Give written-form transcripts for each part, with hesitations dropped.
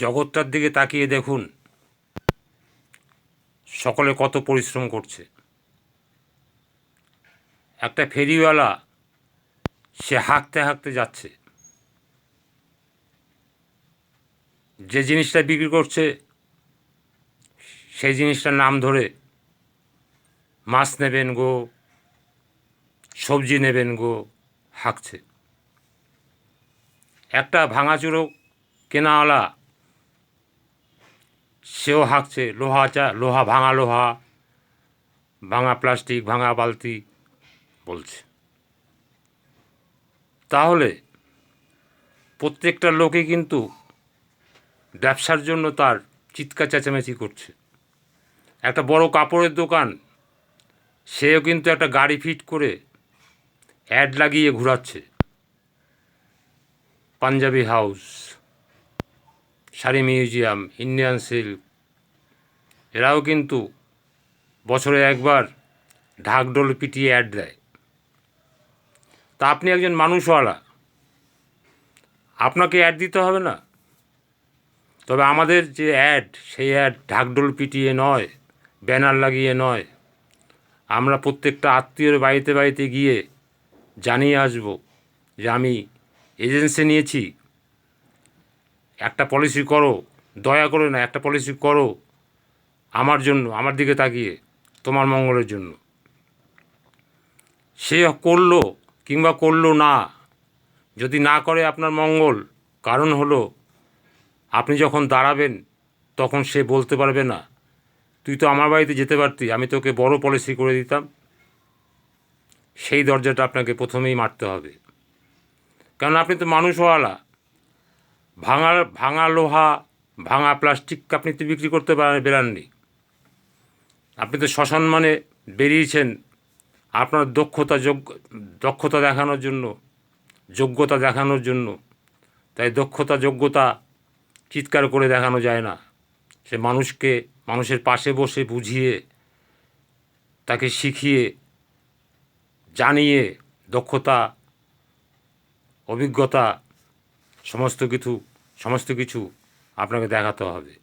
জগৎটার দিকে তাকিয়ে দেখুন, সকলে কত পরিশ্রম করছে। একটা ফেরিওয়ালা সে হাঁকতে হাঁকতে যাচ্ছে, যে জিনিসটা বিক্রি করছে সেই জিনিসটার নাম ধরে মাছ নেবেন গো, সবজি নেবেন গো হাঁকছে। একটা ভাঙাচুরো কেনাওয়ালা সেও হাঁকছে, লোহা ভাঙা প্লাস্টিক, ভাঙা বালতি বলছে। তাহলে প্রত্যেকটা লোকে কিন্তু ব্যবসার জন্য তার চিৎকার চেঁচামেচি করছে। একটা বড় কাপড়ের দোকান, সেও কিন্তু একটা গাড়ি ফিট করে অ্যাড লাগিয়ে ঘোরাচ্ছে। Punjabi house, sari museum, Indian silk, এরাও কিন্তু বছরে একবার ঢাকঢোল পিটিয়ে অ্যাড দেয়। তা আপনি একজন মানুষওয়ালা, আপনাকে অ্যাড দিতে হবে না? তবে আমাদের যে অ্যাড, সেই অ্যাড ঢাকঢোল পিটিয়ে নয়, ব্যানার লাগিয়ে নয়, আমরা প্রত্যেকটা আত্মীয়র বাড়িতে বাড়িতে গিয়ে জানিয়ে আসব যে আমি এজেন্সি নিয়েছি, একটা পলিসি করো, দয়া করে না, একটা পলিসি করো আমার জন্য, আমার দিকে তাকিয়ে, তোমার মঙ্গলের জন্য। সে করলো কিংবা করলো না, যদি না করে আপনার মঙ্গল, কারণ হলো আপনি যখন দাঁড়াবেন তখন সে বলতে পারবে না তুই তো আমার বাড়িতে যেতে পারতি, আমি তোকে বড় পলিসি করে দিতাম। সেই দরজাটা আপনাকে প্রথমেই মারতে হবে, কারণ আপনি তো মানুষওয়ালা। ভাঙা লোহা, ভাঙা প্লাস্টিক আপনি তো বিক্রি করতে বেরাননি। আপনি তো সসম্মানে বেরিয়েছেন আপনার দক্ষতা দেখানোর জন্য, যোগ্যতা দেখানোর জন্য। তাই দক্ষতা যোগ্যতা চিৎকার করে দেখানো যায় না, সে মানুষের পাশে বসে বুঝিয়ে, তাকে শিখিয়ে, জানিয়ে, দক্ষতা, অভিজ্ঞতা সমস্ত কিছু আপনাকে দেখাতে হবে।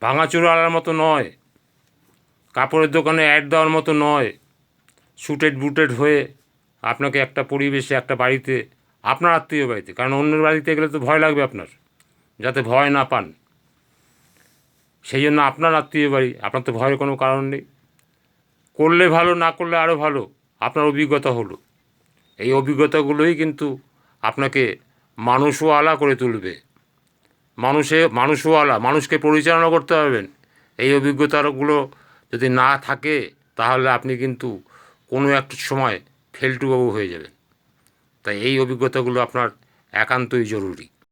ভাঙাচোরার মতো নয়, কাপড়ের দোকানে অ্যাড দেওয়ার মতো নয়, স্যুটেড বুটেড হয়ে আপনাকে একটা পরিবেশে, একটা বাড়িতে, আপনার আত্মীয় বাড়িতে, কারণ অন্যের বাড়িতে গেলে তো ভয় লাগবে আপনার, যাতে ভয় না পান, সেই জন্য আপনার আত্মীয় বাড়ি, আপনার তো ভয়ের কোনো কারণ নেই। করলে ভালো, না করলে আরও ভালো, আপনার অভিজ্ঞতা হলো। এই অভিজ্ঞতাগুলোই কিন্তু আপনাকে মানুষওয়ালা করে তুলবে। মানুষওয়ালা, মানুষকে পরিচালনা করতে পারবেন। এই অভিজ্ঞতাগুলো যদি না থাকে, তাহলে আপনি কিন্তু কোনো একটা সময় ফেলটুবাবু হয়ে যাবেন। তাই এই অভিজ্ঞতাগুলো আপনার একান্তই জরুরি।